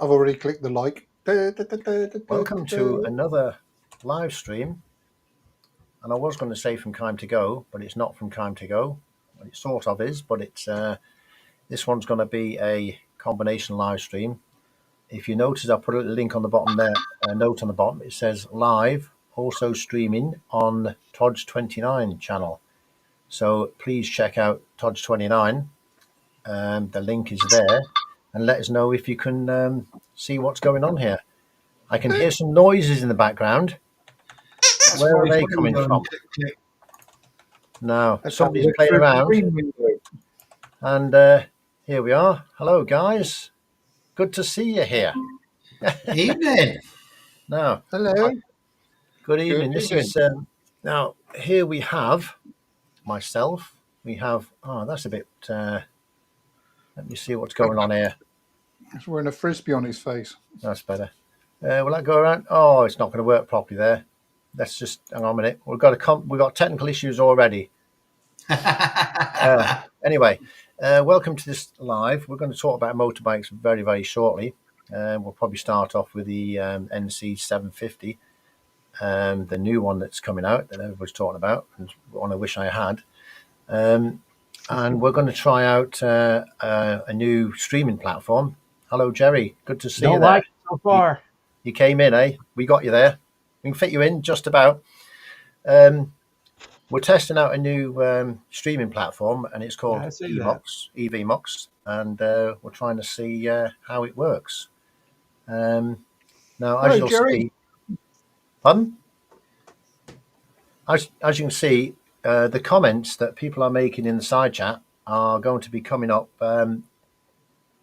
already clicked the like. Welcome to another live stream. And I was going to say from time to go, but it's not from time to go. Well, it sort of is, but it's this one's going to be a combination live stream. If you notice, I put a link on the bottom there, a note on the bottom. It says live, also streaming on Tojj29 channel. So please check out Tojj29. The link is there, and let us know if you can see what's going on here. I can hear some noises in the background. Where are they coming from? Now, somebody's playing around. And here we are. Hello, guys. Good to see you here. Evening. Now, hello. Good evening. This is now here we have myself. We have that's a bit. Let me see what's going on here. He's wearing a frisbee on his face. That's better. Will that go around? Oh, it's not going to work properly there. Let's just hang on a minute. We've got technical issues already. Anyway, welcome to this live. We're going to talk about motorbikes very, very shortly. We'll probably start off with the NC 750, the new one that's coming out that everybody's talking about, and one I wish I had. And we're going to try out a new streaming platform. Hello, Jerry. Good to see you there. Like it so far. You came in, eh? We got you there. We can fit you in just about. We're testing out a new streaming platform, and it's called EVMux, and we're trying to see how it works. Now, as you'll see, pardon? As you can see, the comments that people are making in the side chat are going to be coming up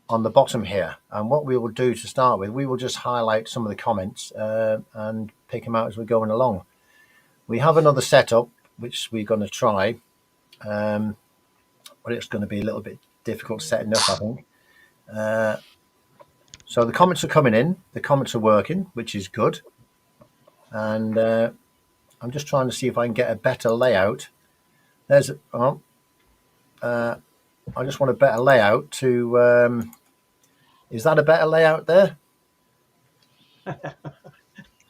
on the bottom here. And what we will do to start with, we will just highlight some of the comments and pick them out as we're going along. We have another setup which we're going to try, but it's going to be a little bit difficult setting up, I think. So the comments are coming in, the comments are working, which is good. And I'm just trying to see if I can get a better layout. I just want a better layout to, is that a better layout there?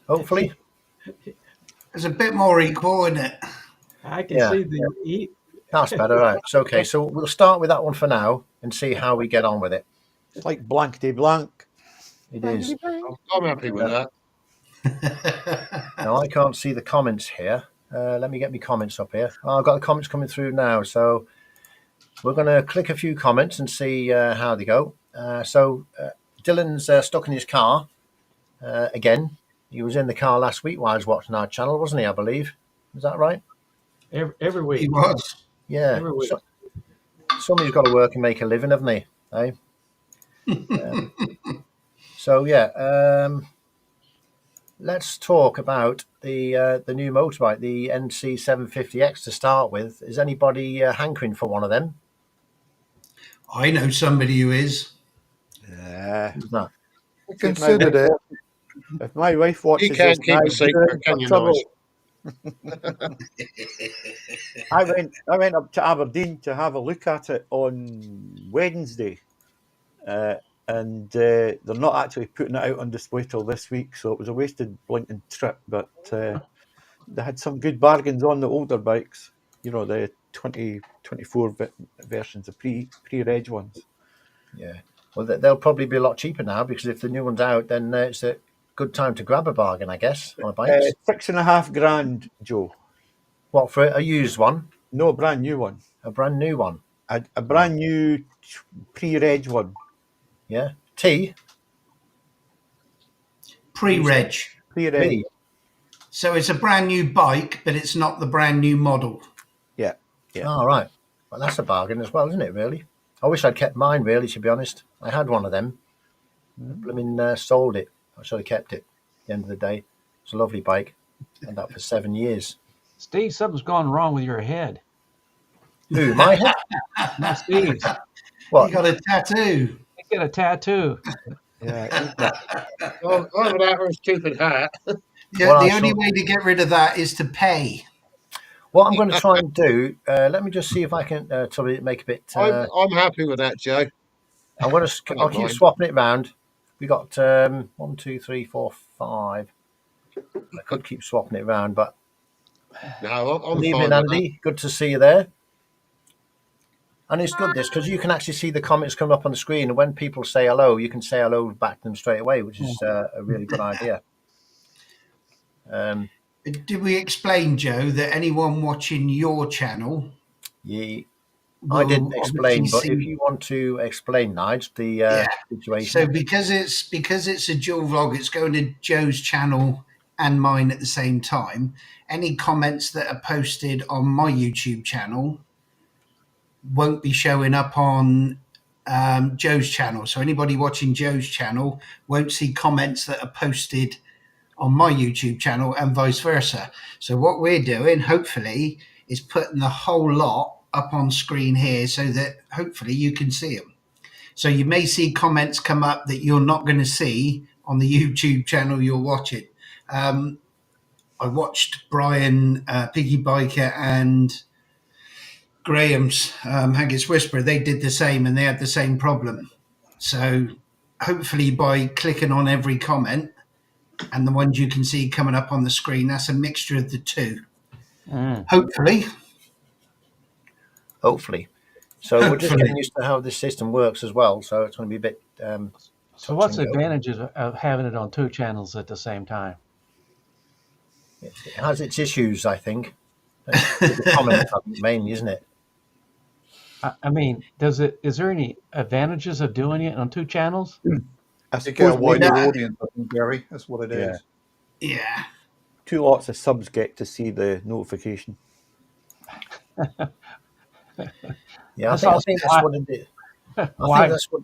Hopefully. It's a bit more equal, isn't it? I can see the eat. That's better, right? It's okay. So we'll start with that one for now and see how we get on with it. It's like blankety blank. It is. I'm happy with that. Now I can't see the comments here. Let me get my comments up here. I've got the comments coming through now. So we're going to click a few comments and see how they go. Dylan's stuck in his car again. He was in the car last week while I was watching our channel, wasn't he? I believe. Is that right? Every week. He was. Yeah. Every week. Somebody's got to work and make a living, haven't they? Eh? Let's talk about the new motorbike, the NC 750X to start with. Is anybody hankering for one of them? I know somebody who is. Yeah. Who's that? I considered it. If my wife watches You can't this keep now, a secret, can you, Noise? I went up to Aberdeen to have a look at it on Wednesday, and they're not actually putting it out on display till this week, so it was a wasted blinking trip. But they had some good bargains on the older bikes, you know, the 2024 versions, the pre-reg ones. Yeah. Well, they'll probably be a lot cheaper now because if the new one's out, then it's a good time to grab a bargain, I guess, on a bike. $6,500, Joe. What, for a used one? No, a brand new one. A brand new one? A brand new pre-reg one. Yeah. T? Pre-reg. Pre-reg. So it's a brand new bike, but it's not the brand new model. Yeah. Oh, right. Well, that's a bargain as well, isn't it, really? I wish I'd kept mine, really, to be honest. I had one of them. Sold it. I should have kept it at the end of the day. It's a lovely bike. Had that for 7 years. Steve, something's gone wrong with your head. Who, my head? No, Steve. What? You got a tattoo. You get a tattoo. Yeah. Well, I'm out of a stupid hat. Yeah, the only way to get rid of that is to pay. What I'm going to try and do, let me just see if I can make a bit... I'm happy with that, Joe. I'll keep swapping it around. We got 1, 2, 3, 4, 5. I could keep swapping it around, but No, I'm good evening, fine with Andy. Good to see you there. And it's good this because you can actually see the comments coming up on the screen, and when people say hello, you can say hello back to them straight away, which is a really good idea. Did we explain, Joe, that anyone watching your channel? I didn't explain, but see... if you want to explain, Nigel, the situation. So because it's a dual vlog, it's going to Joe's channel and mine at the same time. Any comments that are posted on my YouTube channel won't be showing up on Joe's channel. So anybody watching Joe's channel won't see comments that are posted on my YouTube channel and vice versa. So what we're doing, hopefully, is putting the whole lot up on screen here so that hopefully you can see them. So you may see comments come up that you're not going to see on the YouTube channel you're watching. I watched Brian, Piggy Biker, and Graham's Haggis Whisperer. They did the same and they had the same problem. So hopefully by clicking on every comment and the ones you can see coming up on the screen, that's a mixture of the two. Hopefully. So we're just getting used to how this system works as well. So it's going to be a bit. So what's the advantages of having it on 2 channels at the same time? It has its issues, I think. The comments mainly, isn't it? I mean, is there any advantages of doing it on 2 channels? I think get a wider audience, I think, Gary. That's what it is. Yeah. 2 lots of subs get to see the notification. Yeah, I think that's what it is. I think that's what.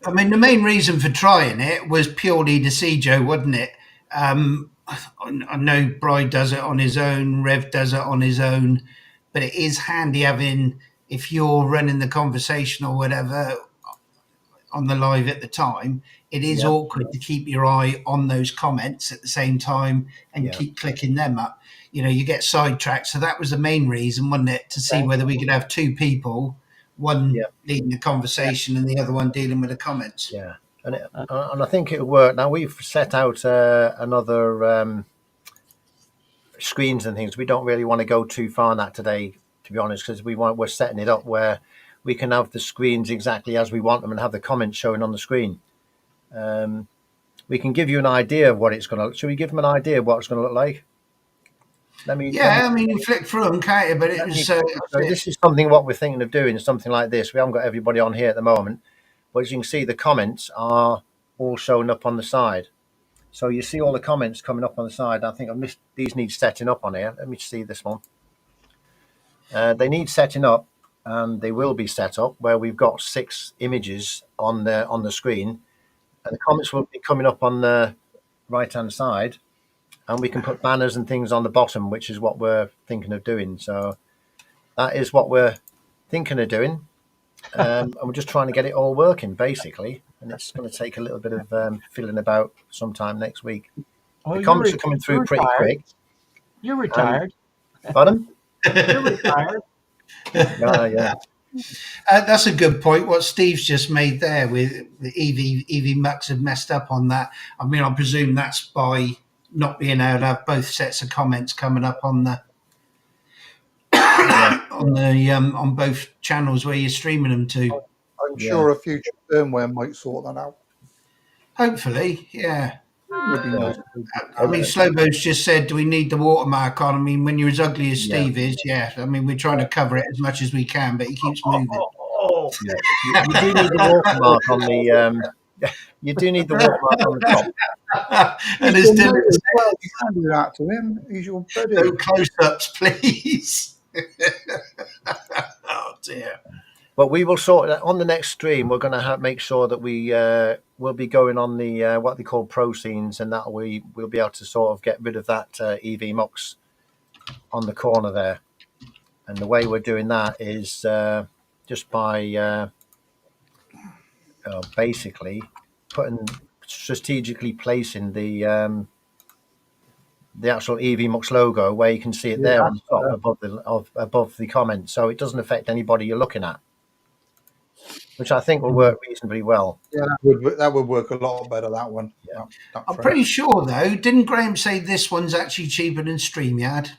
I mean, the main reason for trying it was purely to see Joe, wasn't it? I know Bride does it on his own, Rev does it on his own, but it is handy having, if you're running the conversation or whatever on the live at the time, it is awkward to keep your eye on those comments at the same time and keep clicking them up. You know, you get sidetracked. So that was the main reason, wasn't it? To see whether we could have 2 people, one leading the conversation and the other one dealing with the comments. Yeah. And I think it'll work. Now we've set out another screens and things. We don't really want to go too far on that today, to be honest, because we're setting it up where we can have the screens exactly as we want them and have the comments showing on the screen. We can give you an idea of what it's going to look. Should we give them an idea of what it's going to look like? I mean, you flick through them, can't you? But it was. So this is something what we're thinking of doing, something like this. We haven't got everybody on here at the moment, but as you can see, the comments are all showing up on the side. So you see all the comments coming up on the side. I think I missed these. Need setting up on here. Let me see this one. They need setting up, and they will be set up where we've got 6 images on the screen, and the comments will be coming up on the right-hand side. And we can put banners and things on the bottom, which is what we're thinking of doing. So that is what we're thinking of doing. And we're just trying to get it all working, basically. And it's going to take a little bit of fiddling about sometime next week. The comments are coming through pretty quick. You're retired. Pardon? You're retired. Yeah. That's a good point. What Steve's just made there with the Evie Mucks have messed up on that. I mean, I presume that's by not being able to have both sets of comments coming up on the on both channels where you're streaming them to. I'm sure a future firmware might sort that out. Hopefully, yeah. Would be nice. I mean, Slowbo's just said, do we need the watermark on? I mean, when you're as ugly as Steve is, I mean, we're trying to cover it as much as we can, but he keeps moving. You do need the watermark on the you do need the watermark on the top. And as Dylan said, You can't do that to him. He's your buddy. no close-ups, please. Oh dear. But we will sort it on the next stream. We're going to make sure that we will be going on the what they call pro scenes, and that we'll be able to sort of get rid of that EV Mux on the corner there. And the way we're doing that is just by basically strategically placing the actual EV Mux logo where you can see it there on top above the comment, so it doesn't affect anybody you're looking at. which I think will work reasonably well. Yeah, that would work a lot better. That one. Yeah. That I'm frame. pretty sure, though, didn't Graham say this one's actually cheaper than StreamYard?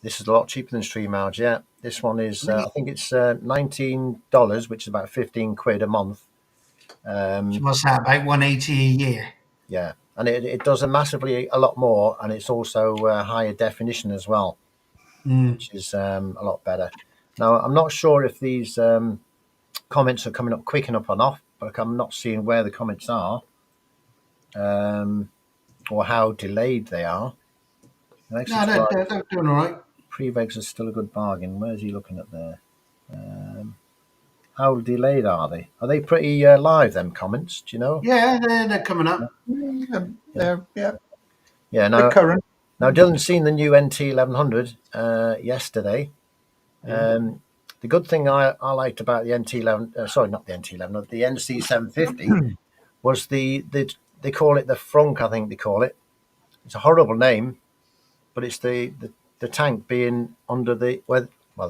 This is a lot cheaper than StreamYard, yeah. This one is, Really? I think it's $19, which is about 15 quid a month. So what's that, about 180 a year? Yeah, and it does a lot more, and it's also higher definition as well, which is a lot better. Now, I'm not sure if these comments are coming up quick enough or not, but I'm not seeing where the comments are or how delayed they are. No, they're doing all right. Pre-regs are still a good bargain. Where's he looking at there? How delayed are they? Are they pretty live, them comments? Do you know? Yeah, they're coming up. Yeah. Yeah, They're current. now Dylan's seen the new NT1100 yesterday. The good thing I liked about the NT11, sorry, not the NT1100, the NC750 was they call it the Frunk, I think they call it. It's a horrible name, but it's the tank being under the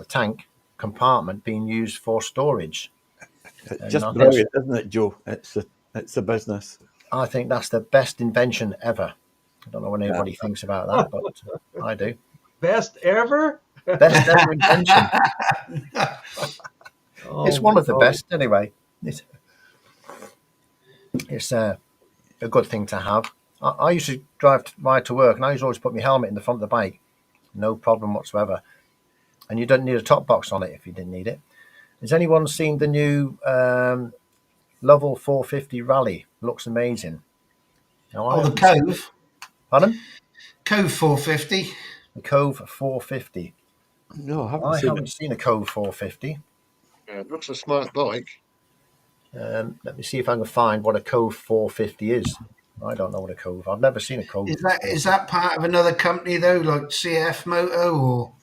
tank compartment being used for storage. It's just brilliant, isn't it, Joe? It's a business. I think that's the best invention ever. I don't know what anybody thinks about that, but I do. Best ever? Best ever invention. It's one of the best anyway. It's a good thing to have. I used to ride to work, and I used to always put my helmet in the front of the bike. No problem whatsoever. And you don't need a top box on it if you didn't need it. Has anyone seen the new Lovell 450 Rally? Looks amazing. Now, the Cove. Pardon? Cove 450. The Cove 450. No, I haven't seen a Cove 450. Yeah, it looks a smart bike. Let me see if I can find what a Cove 450 is. I don't know what a Cove. I've never seen a Cove. Is that part of another company though, like CF Moto or?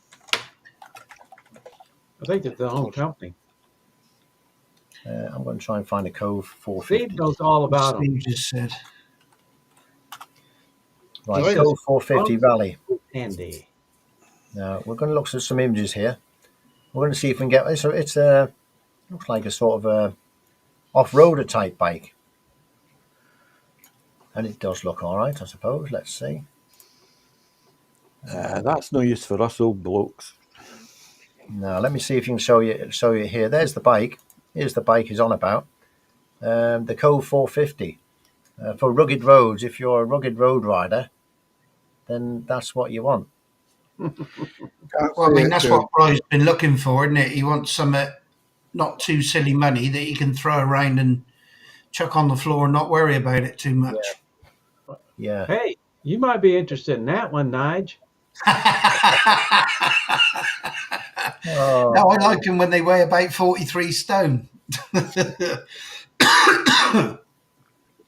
I think it's their own company. I'm going to try and find a Cove 450. Steve knows all about them. Steve just said. Right, Cove 450 Rally. Andy. Now we're going to look at some images here. We're going to see if we can get. It's looks like a sort of a off-roader type bike, and it does look all right, I suppose. Let's see. That's no use for us old blokes. Now let me see if you can show you here. There's the bike. Here's the bike he's on about. The Cove 450 for rugged roads. If you're a rugged road rider, then that's what you want. Well, I mean, that's what Brian's been looking for, isn't it? He wants some not too silly money that he can throw around and chuck on the floor and not worry about it too much. Yeah. Hey, you might be interested in that one, Nige. No, I like them when they weigh about 43 stone.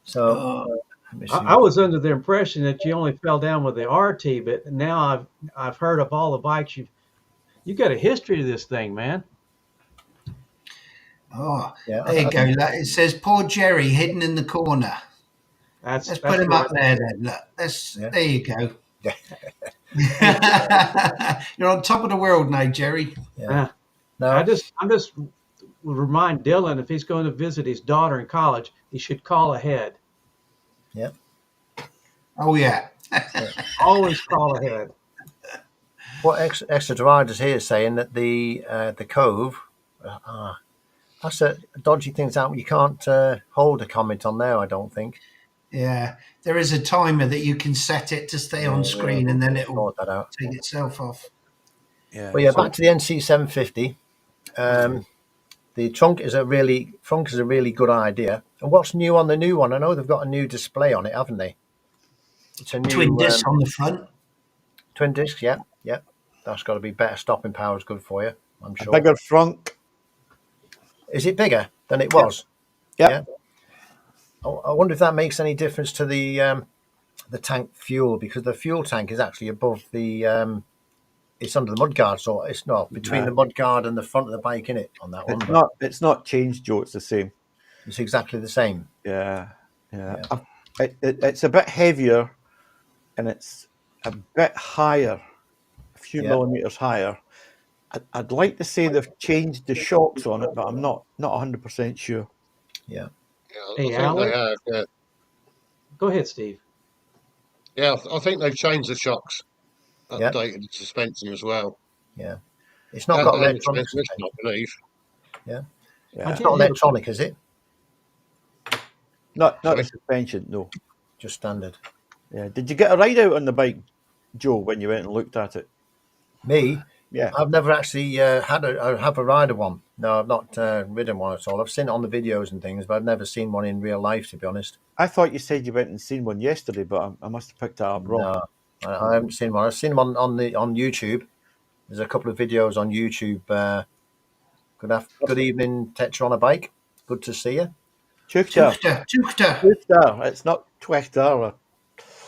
So I was under the impression that you only fell down with the RT, but now I've heard of all the bikes you got a history of this thing, man. Oh, yeah, there you go. It says poor Jerry hidden in the corner. Let's put him up there then. Look, there you go. You're on top of the world now, Jerry. Yeah. No, I'm just would remind Dylan if he's going to visit his daughter in college, he should call ahead. Yep. Oh yeah. Always call ahead. What extra riders here saying that the Cove, that's a dodgy thing. That you can't hold a comment on there. I don't think. Yeah, there is a timer that you can set it to stay on screen, and then it will sort that out. take itself off. Yeah. But yeah, back to the NC750. The trunk is a really good idea. And what's new on the new one? I know they've got a new display on it, haven't they? It's a new twin disc on the front. Twin discs, yeah. That's got to be better stopping power. Is good for you, I'm sure. A bigger front. Is it bigger than it was? Yep. Yeah. I wonder if that makes any difference to the tank fuel, because the fuel tank is actually above the. It's under the mudguard, so it's not between the mudguard and the front of the bike, in it on that one. It's not changed, Joe. It's the same. It's exactly the same. Yeah. It's a bit heavier, and it's a bit higher, a few millimeters higher. I'd like to say they've changed the shocks on it, but I'm not 100% sure. Yeah. Yeah, Hey, I think Alan? they have. Yeah, Go ahead, Steve. yeah. I think they've changed the shocks, Yeah. updated the suspension as well, Yeah. It's not got and the electronic transmission, I suspension. believe. Yeah. I Yeah. It's did not hear. electronic, is it? Not the Sorry. suspension, no. Just standard. Yeah. Did you get a ride out on the bike, Joe, when you went and looked at it? Me, Yeah. I've never actually have a rider one. No, I've not ridden one at all. I've seen it on the videos and things, but I've never seen one in real life, to be honest. I thought you said you went and seen one yesterday, but I must have picked that up wrong. No, I haven't seen one. I've seen one on YouTube. There's a couple of videos on YouTube. Good evening, Tetra on a bike. Good to see you. Tukta. Tukta. Tukta. It's not Twitter.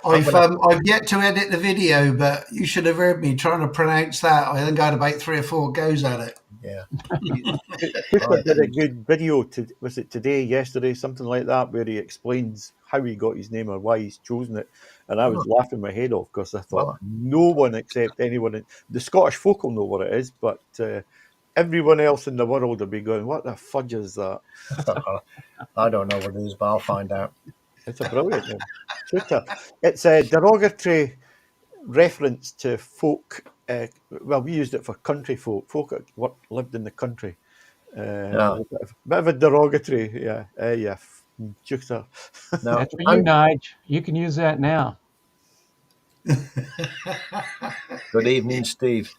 I've yet to edit the video, but you should have heard me trying to pronounce that. I think I had about 3 or 4 goes at it. Yeah. Tukta did a good video. Was it today, yesterday, something like that, where he explains how he got his name or why he's chosen it. And I was laughing my head off because I thought Well, no one except anyone. The Scottish folk will know what it is, but everyone else in the world will be going, "What the fudge is that?" I don't know what it is, but I'll find out. It's a brilliant name. Tukta. It's a derogatory reference to folk. Well, we used it for country folk that lived in the country. Yeah. Bit of a derogatory, yeah. Tukta. Now, That's for you, Nige. You can use that now. good evening, Steve.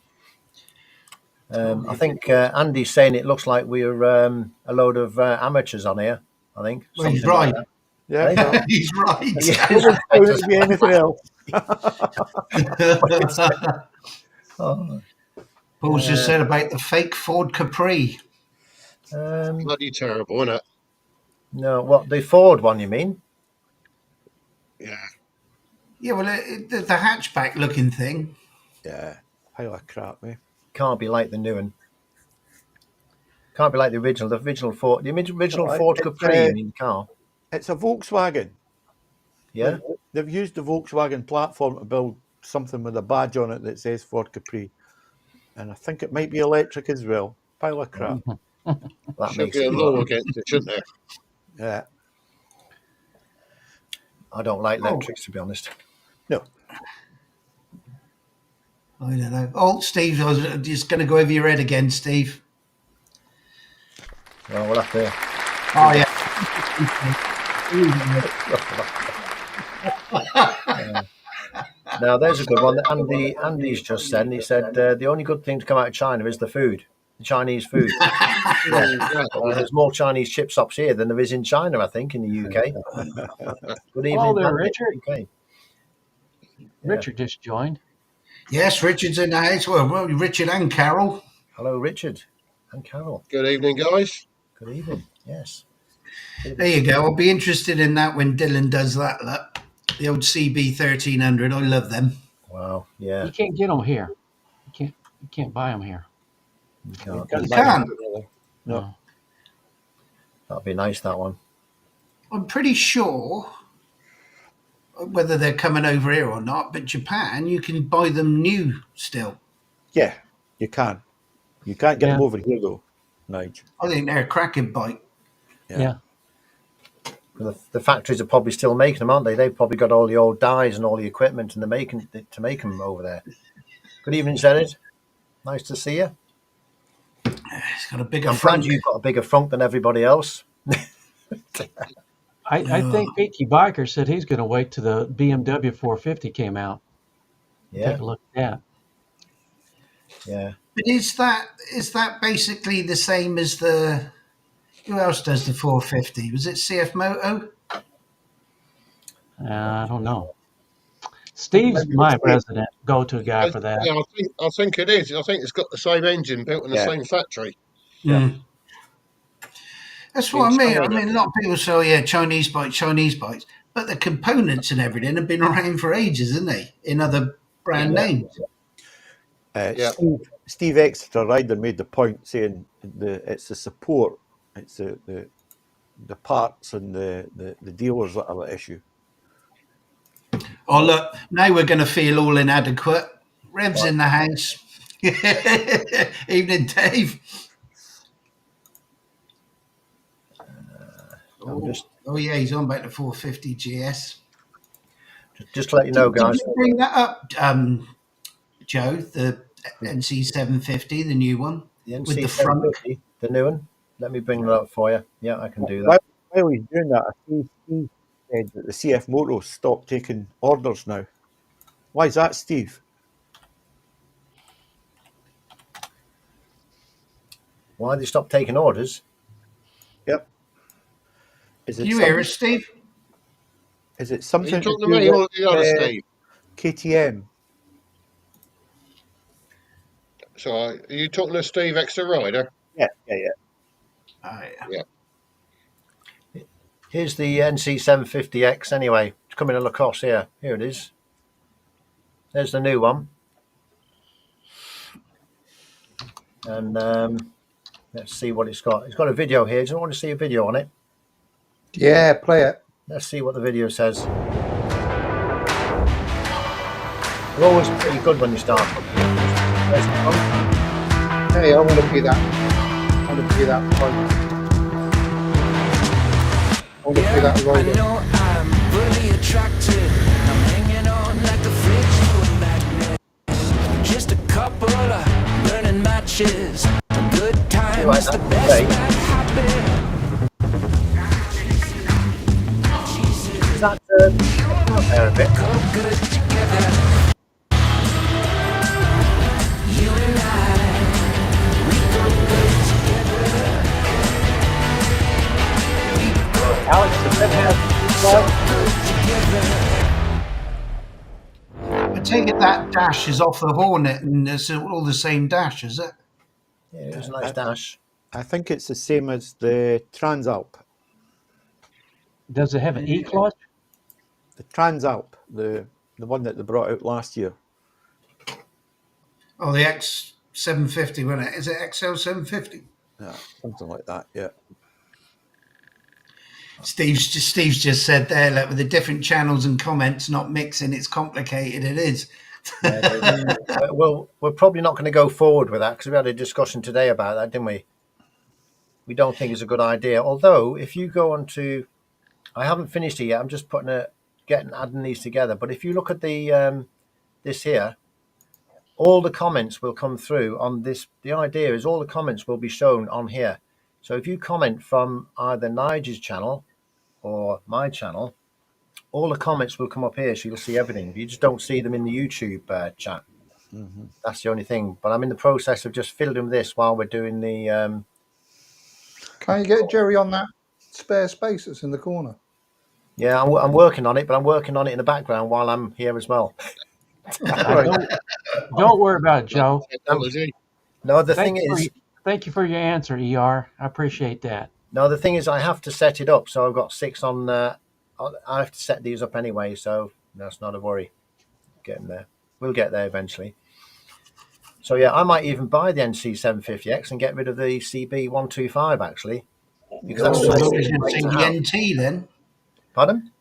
I think Andy's saying it looks like we're a load of amateurs on here. I think. Well, he's Something like right. that. Yeah. He's right. Nobody's found it to be anything else. Oh, Paul's just said about the fake Ford Capri. Bloody terrible, isn't it? no, what the Ford one? You mean? Yeah. Yeah, well, the hatchback looking thing. Yeah, pile of crap, eh? Can't be like the new one. Can't be like the original. The original Ford. The original No, Ford it's, Capri. You mean the car? It's a Volkswagen. Yeah. They've used the Volkswagen platform to build something with a badge on it that says Ford Capri. And I think it might be electric as well. Pile of crap. That Should makes be a it. law against it, shouldn't there? Yeah. I don't like electrics, to be honest. No. I don't know. Oh, Steve, I was just going to go over your head again, Steve. Well, we'll have to. Oh, yeah. Now, there's a good one that Andy's just said. And he said the only good thing to come out of China is the food, the Chinese food. There's more Chinese chip shops here than there is in China, I think, in the UK. Good evening, Hello there, Andy. Richard. Okay. Richard just joined. Yes, Richard's in the house. Well, Richard and Carol. Hello, Richard and Carol. Good evening, guys. Good evening. Yes. There you go. I'll be interested in that when Dylan does that. Look. The old CB 1300. I love them. Wow. Yeah. You can't get them here. You can't buy them here. You can't. You can. No. That'd be nice, that one. I'm pretty sure whether they're coming over here or not, but Japan, you can buy them new still. Yeah, you can. You can't get Yeah. them over here, though, Nige. I think they're a cracking bike. Yeah. The factories are probably still making them, aren't they? They've probably got all the old dies and all the equipment and they're making to make them over there. Good evening, Zenith. Nice to see you. It's got a bigger I'm front. glad you've got a bigger front than everybody else. I think Peaky Biker said he's going to wait till the BMW 450 came out. Yeah. Take a look at that. Yeah. But is that basically the same as the? Who else does the 450? Was it CF Moto? I don't know. Steve's my resident go-to guy for that. Yeah, I think it is. I think it's got the same engine built in the same factory. Yeah. That's what I In mean. China. I mean, a lot of people say, "Oh, yeah, Chinese bikes," but the components and everything have been around for ages, haven't they? In other brand names. Yeah. Steve Exeter Rider made the point saying it's the support, it's the parts and the dealers that are the issue. Oh, look, now we're going to feel all inadequate. Rev's in the house. Evening, Dave. Oh yeah, he's on about the 450 GS. Just to let you know, guys. Did you bring that up, Joe? The NC 750, the new one, the NC with the front, the new one. Let me bring that up for you. Yeah, I can do that. While he's doing that, I see Steve said that the CF Moto stopped taking orders now. Why is that, Steve? Why they stopped taking orders? Yep. Is it can you hear us, Steve? Is it Are something you to talking to do me or with the other Steve? KTM? So are you talking to Steve Extra Rider? Yeah. Yeah. Here's the NC 750X anyway. It's coming in across here. Here it is. There's the new one. And let's see what it's got. It's got a video here. Do you want to see a video on it? Yeah, play it. Let's see what the video says. They're always pretty good when you start. Hey, I want to be that. I want to be that program. I want to be that rider. I know I'm really attracted. I'm hanging on like a fridge to a magnet. Just a couple of burning matches. A good time is the best that happen. Is that there a bit? Go good together. You and I, we go good together. We go Alex, does that have I take it that dash is off the Hornet, and it's all the same dash, is it? Yeah, it was a nice dash. I think it's the same as the Transalp. Does it have an E-clutch? The Transalp, the one that they brought out last year. Oh, the X750, wasn't it? Is it XL750? Yeah, something like that. Yeah. Steve's just said there, look, with the different channels and comments not mixing, it's complicated. It is. Well, we're probably not going to go forward with that because we had a discussion today about that, didn't we? We don't think it's a good idea. Although, if you go on to, I haven't finished it yet. I'm just adding these together. But if you look at the this here, all the comments will come through on this. The idea is all the comments will be shown on here. So if you comment from either Nigel's channel or my channel, all the comments will come up here, so you'll see everything. You just don't see them in the YouTube chat. Mm-hmm. That's the only thing. But I'm in the process of just filling this while we're doing the. Can you get Jerry on that spare space that's in the corner? Yeah, I'm working on it, but I'm working on it in the background while I'm here as well. Don't worry about it, Joe. No, the thing is, thank you for your answer, ER. I appreciate that. No, the thing is, I have to set it up. So I've got 6 on. I have to set these up anyway, so that's not a worry. Getting there, we'll get there eventually. So yeah, I might even buy the NC 750X and get rid of the CB 125 actually, because that's I thought you were going to say the NT then. Pardon?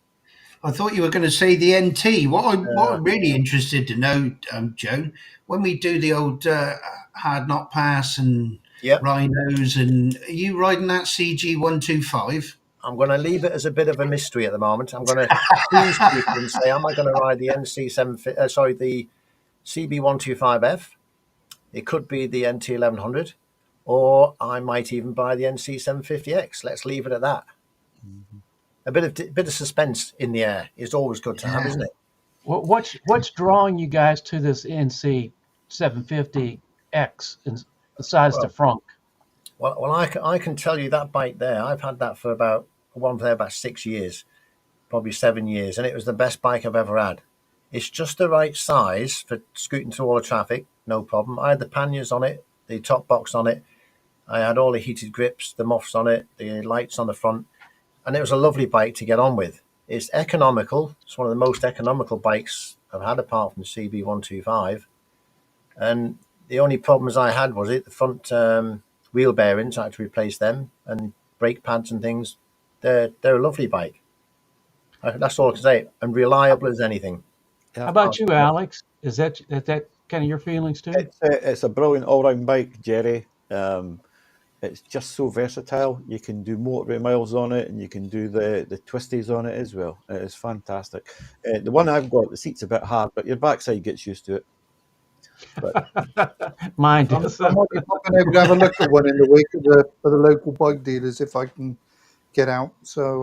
I thought you were going to say the NT. What I'm really interested to know, Joe, when we do the old hard knock pass and rhinos, and are you riding that CG 125? I'm going to leave it as a bit of a mystery at the moment. I'm going to tease people and say, am I going to ride the the CB 125F? It could be the NT 1100, or I might even buy the NC 750X. Let's leave it at that. Mm-hmm. A bit of suspense in the air is always good to have, isn't it? Well, what's drawing you guys to this NC 750X besides the frunk? Well, I can tell you that bike there. I've had that for about 6 years, probably 7 years, and it was the best bike I've ever had. It's just the right size for scooting through all the traffic, no problem. I had the panniers on it, the top box on it. I had all the heated grips, the muffs on it, the lights on the front. And it was a lovely bike to get on with. It's economical. It's one of the most economical bikes I've had apart from the CB125. And the only problems I had was the front wheel bearings. I had to replace them, and brake pads and things. They're a lovely bike. That's all I can say. And reliable as anything. How about you, Alex? Is that kind of your feelings too? It's a brilliant all-round bike, Jerry. it's just so versatile. You can do motorway miles on it, and you can do the twisties on it as well. It is fantastic. The one I've got, the seat's a bit hard, but your backside gets used to it. Mine I does. might be popping over to have a look at one in the week at the local bike dealers if I can get out. So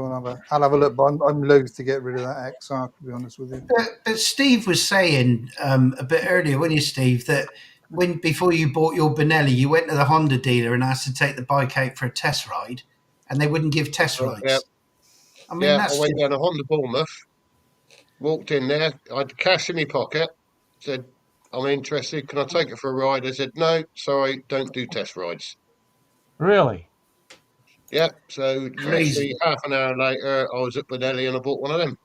I'll have a look. But I'm loath to get rid of that XR, to be honest with you. But Steve was saying a bit earlier, wasn't you, Steve, that before you bought your Benelli, you went to the Honda dealer and asked to take the bike out for a test ride, and they wouldn't give test rides. Yeah. I mean, I went down to Honda Bournemouth, walked in there, I had cash in my pocket, said, I'm interested, can I take it for a ride? They said, no, sorry, don't do test rides. Really? Yeah, so Crazy. literally half an hour later, I was at Benelli and I bought one of them.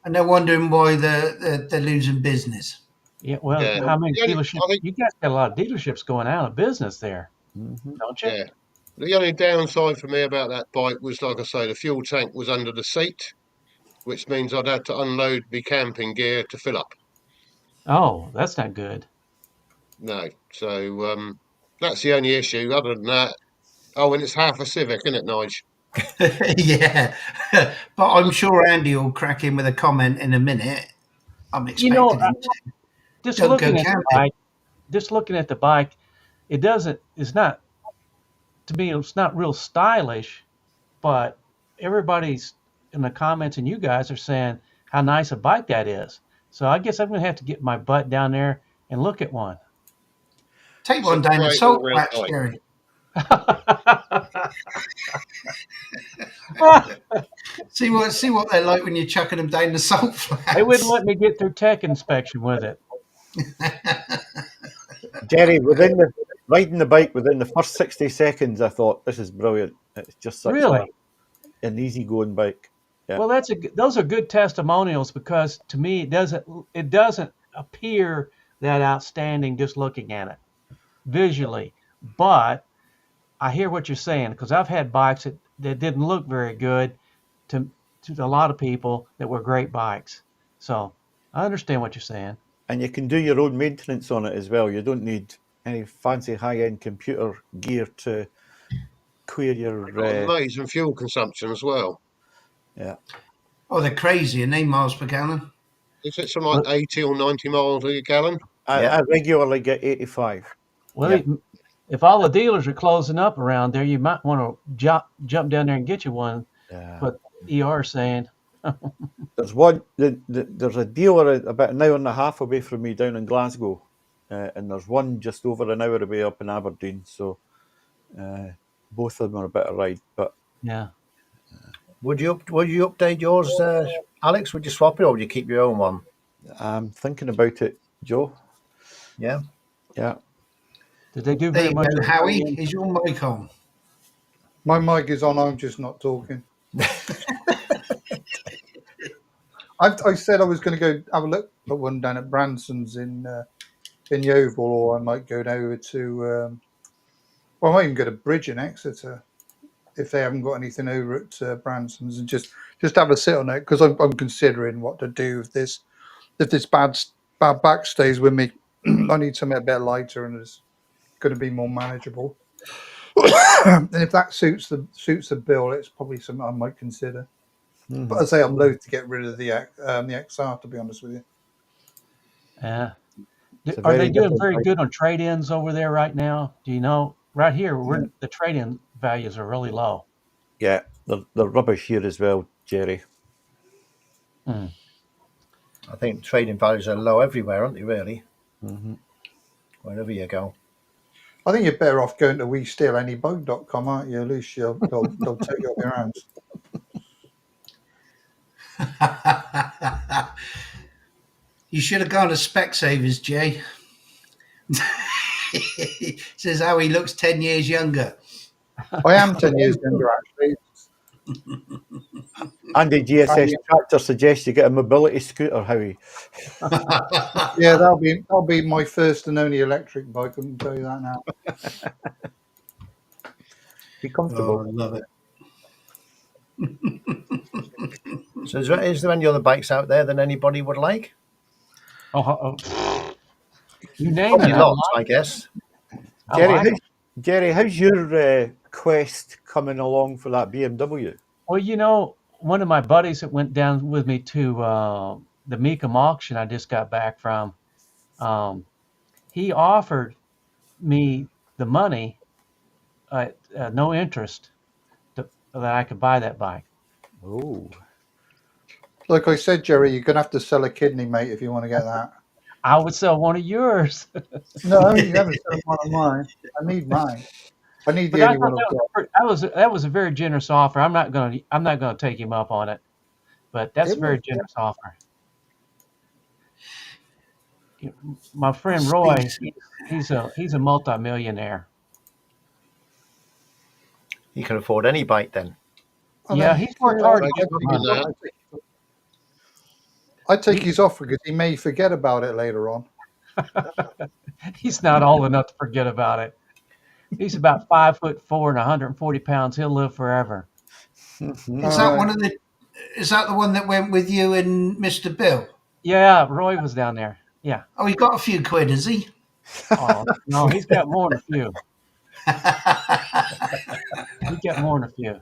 And they're wondering why they're losing business. Yeah. Well, Yeah. how many The only- dealerships? I think- You guys got a lot of dealerships going out of business there, Mhm. don't you? Yeah. The only downside for me about that bike was, like I say, the fuel tank was under the seat, which means I'd had to unload my camping gear to fill up. Oh, that's not good. No, so that's the only issue. Other than that, and it's half a Civic, isn't it, Nige? Yeah, but I'm sure Andy will crack in with a comment in a minute. I'm expecting him to. Just Don't looking go at the camping. bike, it's not, to me, it's not real stylish, but everybody's in the comments and you guys are saying how nice a bike that is. So I guess I'm going to have to get my butt down there and look at one. Take It's one a down the great salt all-round flats, bike. Jerry. See what they're like when you're chucking them down the salt flats. They wouldn't let me get through tech inspection with it. Jerry, riding the bike within the first 60 seconds, I thought, this is brilliant. It's just such Really? an easy-going bike. Yeah. Well, those are good testimonials, because to me it doesn't appear that outstanding just looking at it visually. But I hear what you're saying, because I've had bikes that didn't look very good to a lot of people that were great bikes. So I understand what you're saying. And you can do your own maintenance on it as well. You don't need any fancy high-end computer gear to clear your... Got amazing fuel consumption as well. Yeah. Oh, they're crazy, and they miles per gallon. Is it something like 80 or 90 miles a gallon? I regularly get 85. Well, Yeah. if all the dealers are closing up around there, you might want to jump down there and get you one. Yeah. But ER is saying. There's one. There's a dealer about an hour and a half away from me down in Glasgow, and there's one just over an hour away up in Aberdeen. So both of them are a bit of ride. But Yeah. Would you update yours, Alex? Would you swap it, or would you keep your own one? I'm thinking about it, Joe. Yeah. Yeah. Did they do There very you much? go, Howie. Is your mic on? My mic is on. I'm just not talking. I said I was going to go have a look at one down at Branson's in Yeovil, or I might go over to. I might even go to Bridge in Exeter if they haven't got anything over at Branson's, and just have a sit on it, because I'm considering what to do if this bad back stays with me. I need something a bit lighter and is going to be more manageable. And if that suits the bill, it's probably something I might consider. Mhm. But I say I'm loath to get rid of the XR, to be honest with you. Yeah. It's a Are they very doing different very bike. good on trade-ins over there right now? Do you know? Right here, the trade-in values are really low. Yeah, they're rubbish here as well, Jerry. Hmm. I think trading values are low everywhere, aren't they, really? Mm-hmm. Wherever you go. I think you're better off going to WeStealAnyBike.com, aren't you? At least they'll take it off your hands. You should have gone to Specsavers, Jay. Says how he looks 10 years younger. I am 10 years younger, actually. Andy GSS Tractor suggests you get a mobility scooter, Howie. Yeah, that'll be my first and only electric bike. I can tell you that now. Be comfortable. Oh, I love it. So is there any other bikes out there that anybody would like? You name Probably it. lots, I guess. Jerry, like it. Jerry, how's your quest coming along for that BMW? Well, one of my buddies that went down with me to the Mecum auction I just got back from, he offered me the money at no interest that I could buy that bike. Oh, Like I said, Jerry, you're going to have to sell a kidney, mate, if you want to get that. I would sell one of yours. No, you haven't sold one of mine. I need mine. I need But the I only thought one I've got. that was a very generous offer. I'm not gonna take him up on it, but that's It a very was, generous offer. My friend That's Roy, decent. he's a multimillionaire. He can afford any bike then. I Yeah, know, he's worked hard to Thank get you the for money. that. I take his offer because he may forget about it later on. He's not old enough to forget about it. He's about 5'4" and 140 pounds. He'll live forever. Is that one of the? Is that the one that went with you and Mr. Bill? Yeah, Roy was down there. Yeah. Oh, he got a few quid, has he? Oh no, he's got more than a few. He got more than a few.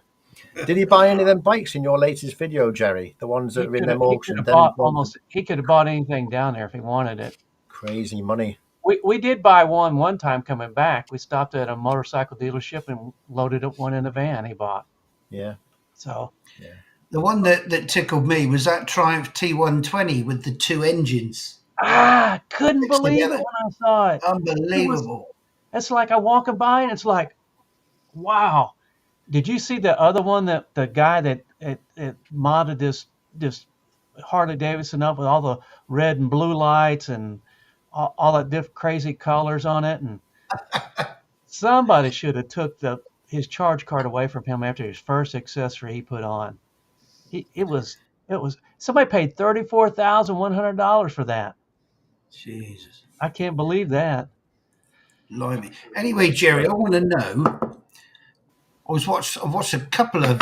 Did he buy any of them bikes in your latest video, Jerry? The ones that are in them auctions? He could have bought anything down there if he wanted it. Crazy money. We did buy one time coming back. We stopped at a motorcycle dealership and loaded up one in the van he bought. Yeah. So The one that tickled me was that Triumph T120 with the two engines. couldn't Mixed believe together. it when I saw it. Unbelievable. It's like I walking by and it's like, wow. Did you see the other one that the guy that modded this Harley Davidson up with all the red and blue lights and all that different crazy colors on it? And somebody should have took his charge card away from him after his first accessory he put on. It was somebody paid $34,100 for that. Jesus. I can't believe that. Blimey. Anyway, Jerry, I want to know. I've watched a couple of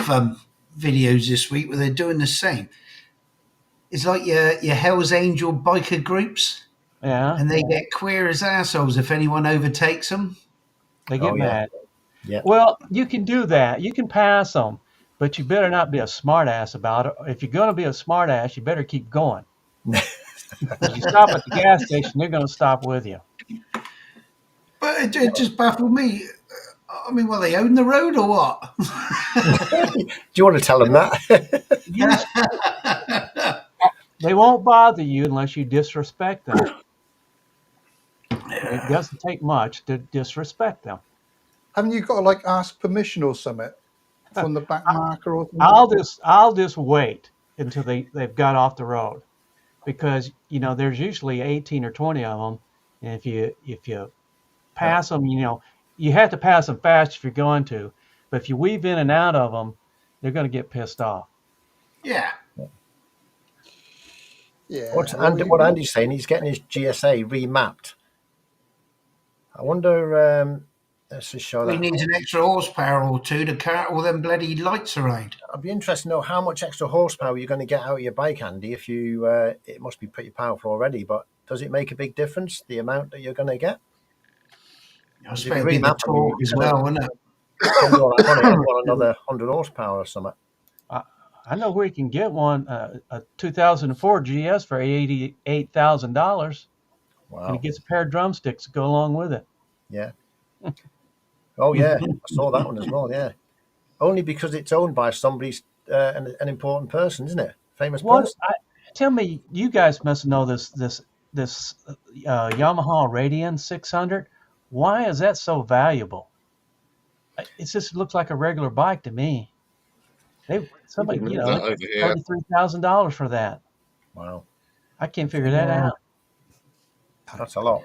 videos this week where they're doing the same. It's like your Hell's Angel biker groups, Yeah, and they get queer as assholes if anyone overtakes them. they get mad. Yeah. Well, you can do that. You can pass them, but you better not be a smart ass about it. If you're going to be a smart ass, you better keep going. If you stop at the gas station, they're going to stop with you. But it just baffled me. I mean, well, they own the road or what? Do you want to tell them that? They won't bother you unless you disrespect them. It doesn't take much to disrespect them. Haven't you got to like ask permission or something from the back marker or something? I'll just wait until they've got off the road, because there's usually 18 or 20 of them, and if you pass them, you have to pass them fast if you're going to, but if you weave in and out of them, they're going to get pissed off. Yeah. Yeah. What Andy's saying, he's getting his GSA remapped. I wonder. Let's just show that. He needs an extra horsepower or two to carry all them bloody lights around. I'd be interested to know how much extra horsepower you're going to get out of your bike, Andy. If you, it must be pretty powerful already, but does it make a big difference, the amount that you're going to get? I suppose it'd be the torque as well, wouldn't it? Another 100 horsepower or something. I know where you can get one, a 2004 GS for $88,000. Wow. And it gets a pair of drumsticks to go along with it. Yeah. Oh, yeah. I saw that one as well, yeah. Only because it's owned by somebody's, an important person, isn't it? Famous person. Tell me, you guys must know this Yamaha Radian 600. Why is that so valuable? It just looks like a regular bike to me. Somebody, $33,000 for that. Wow. I can't figure that out. That's a lot.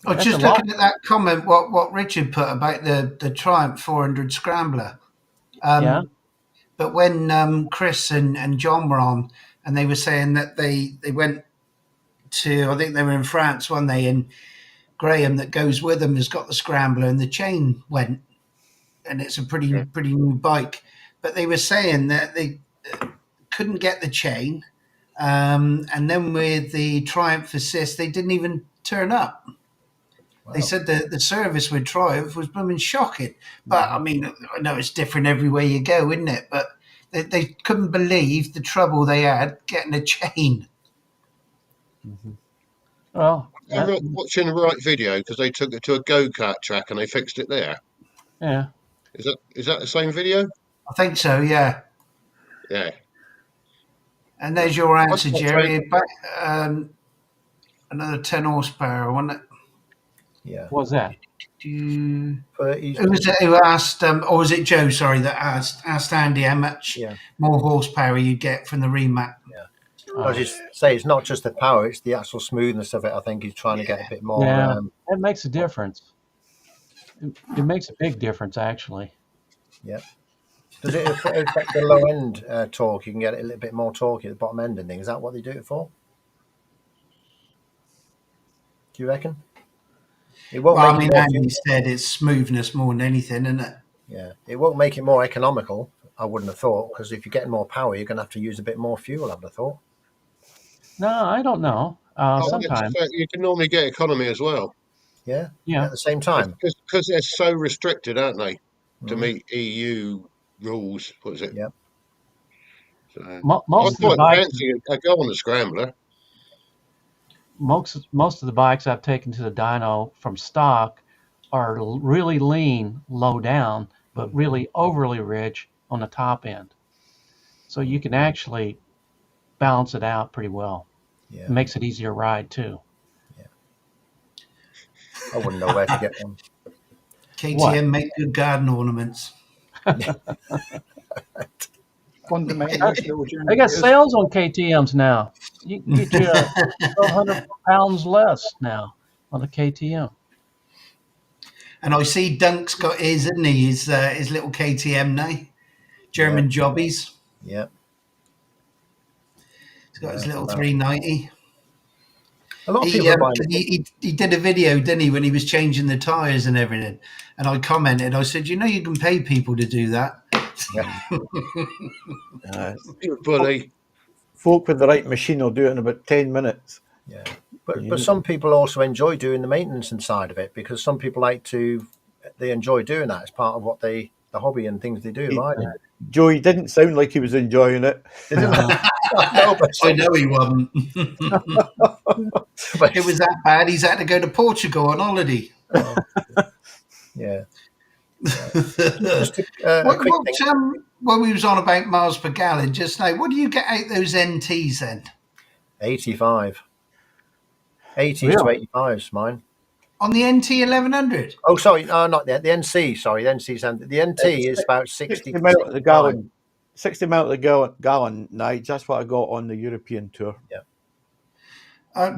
I was just looking at that comment, what Richard put about the Triumph 400 Scrambler. Yeah. But when Chris and John were on, and they were saying that they went to, I think they were in France one day, and Graham that goes with them has got the Scrambler, and the chain went, and it's a pretty new bike. But they were saying that they couldn't get the chain, and then with the Triumph Assist, they didn't even turn up. They said that the service with Triumph was blooming shocking. But I mean, I know it's different everywhere you go, isn't it? But they couldn't believe the trouble they had getting a chain. Well, I'm not watching the right video because they took it to a go-kart track and they fixed it there. yeah. Is that the same video? I think so, yeah. Yeah. And there's your answer, not Jerry. Another 10 horsepower, wasn't it? Yeah. What was that? Who was it who asked, or was it Joe, sorry, that asked Andy how much more horsepower you get from the remap? Yeah. As you say, it's not just the power, it's the actual smoothness of it. I think he's trying to get a bit more. Yeah, that makes a difference. It makes a big difference, actually. Yeah. Does it affect the low end torque? You can get it a little bit more torquey at the bottom end and things. Is that what they do it for? Do you reckon? It won't make it more Andy said it's smoothness more than anything, isn't it? Yeah, it won't make it more economical, I wouldn't have thought, because if you're getting more power, you're going to have to use a bit more fuel, I would have thought. No, I don't know. Sometimes. You can normally get economy as well. Yeah? At the same time? Because they're so restricted, aren't they, to meet EU rules. What is it? Yeah. So, most I of the bikes, fancy I go on the Scrambler. Most of the bikes I've taken to the dyno from stock are really lean, low down, but really overly rich on the top end. So you can actually balance it out pretty well. Yeah. It makes it easier to ride too. Yeah. I wouldn't know where to get one. KTM make good garden ornaments. They got sales on KTMs now. You can get you 1,200 pounds less now on the KTM. And I see Dunk's got his, isn't he? His little KTM now. German jobbies. Yeah. He's got his little 390. A lot of people he did a video, didn't he, when he was changing the tyres and everything. And I commented, I said, you can pay people to do that. Yeah. Bully. Folk with the right machine will do it in about 10 minutes. Yeah. But some people also enjoy doing the maintenance inside of it, because some people they enjoy doing that as part of what the hobby and things they do, right? Joe, he didn't sound like he was enjoying it. I know he wasn't. It was that bad. He's had to go to Portugal on holiday. Yeah. When we was on about miles per gallon just now, what do you get out those NTs then? 85. 80 to 85 is mine. On the NT 1100? Oh, sorry, not the NC. Sorry, the NC. The NT is about 60 miles to the gallon. 60 miles to the gallon. Night. That's what I got on the European tour. Yeah.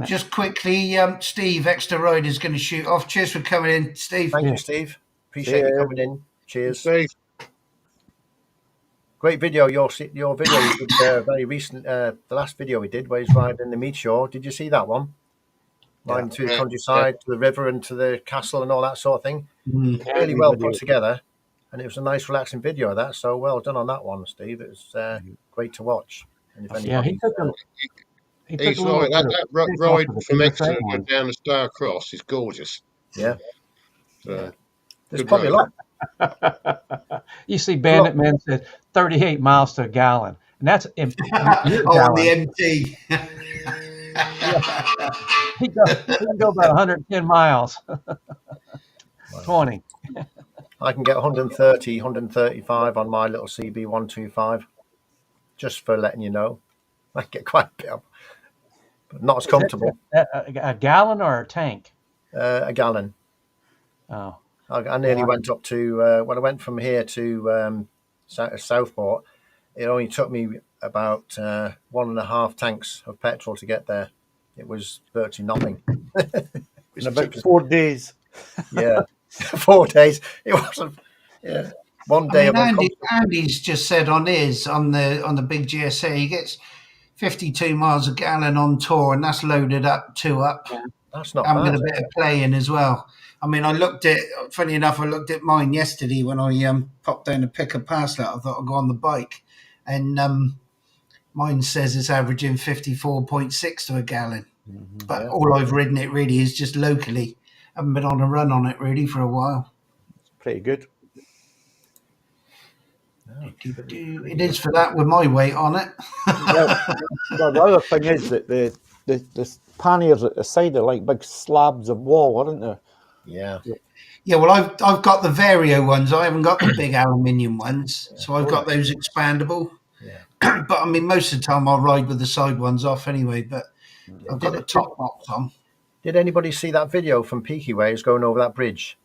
Just quickly, Steve, Extra Ride is going to shoot off. Cheers for coming in, Steve. Thank you, Steve. Appreciate you coming in. Cheers. Steve. Great video. Your video you did very recent. The last video we did where he's riding the Meteor. Did you see that one? Riding through the countryside, to the river and to the castle and all that sort of thing. Really well put together. And it was a nice relaxing video of that. So well done on that one, Steve. It was great to watch. And if He's like that ride from Exeter down the Star Cross is gorgeous. Yeah. There's probably a lot. You see, Bandit Man says 38 miles to a gallon, and that's on the MT. He can go about 110 miles. 20. I can get 130, 135 on my little CB125, just for letting you know. I get quite a bit up, but not as comfortable. A gallon or a tank? A gallon. Oh. I nearly went up to, when I went from here to Southport, it only took me about 1.5 tanks of petrol to get there. It was virtually nothing. In about 4 days. Yeah, 4 days. It wasn't. Yeah, one day. Andy's just said on the big GSA he gets 52 miles a gallon on tour, and that's loaded up 2 up. Yeah, that's not bad. With a bit of play in as well. I mean, funny enough, I looked at mine yesterday when I popped down to pick a parcel out. I thought I'd go on the bike, and mine says it's averaging 54.6 to a gallon. But all I've ridden it really is just locally. Haven't been on a run on it really for a while. It's pretty good. It is for that with my weight on it. Well, the other thing is that the panniers at the side are like big slabs of wall, aren't they? Yeah. Yeah, well, I've got the Vario ones. I haven't got the big aluminium ones, so I've got those expandable. Yeah. But I mean, most of the time I'll ride with the side ones off anyway. But I've got the top box on. Did anybody see that video from Peaky where he's going over that bridge?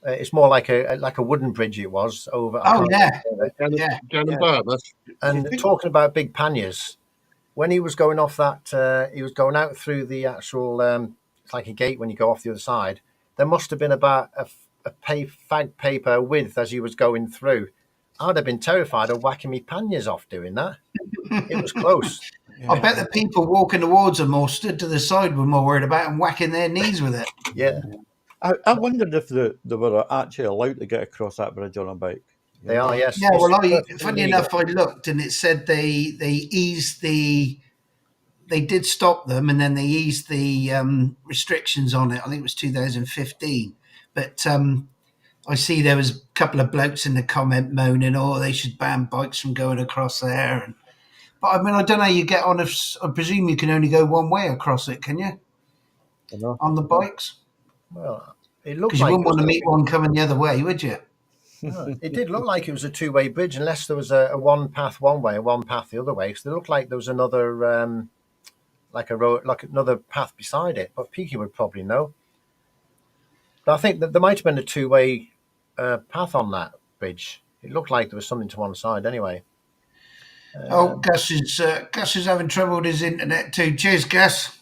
It's more like a wooden bridge. It was over. Oh yeah, Down in Bournemouth. And talking about big panniers, when he was going off that, he was going out through the actual. It's like a gate when you go off the other side. There must have been about a fag paper width as he was going through. I'd have been terrified of whacking me panniers off doing that. It was close. Yeah. I bet the people walking towards them or stood to the side were more worried about them whacking their knees with it. Yeah. I wondered if they were actually allowed to get across that bridge on a bike. They are, yes. Yeah, well, funny enough, I looked and it said they eased they did stop them and then they eased the restrictions on it. I think it was 2015. But I see there was a couple of blokes in the comment moaning, oh, they should ban bikes from going across there. But I mean, I don't know how you get on. I presume you can only go one way across it, can you? On the bikes? Well, it looked because you wouldn't want to meet one coming the other way, would you? It did look like it was a two-way bridge, unless there was a one path one way and one path the other way. So it looked like there was another, like a road, like another path beside it. But Peaky would probably know. But I think that there might have been a two-way path on that bridge. It looked like there was something to one side, anyway. Gus is having trouble with his internet too. Cheers, Gus.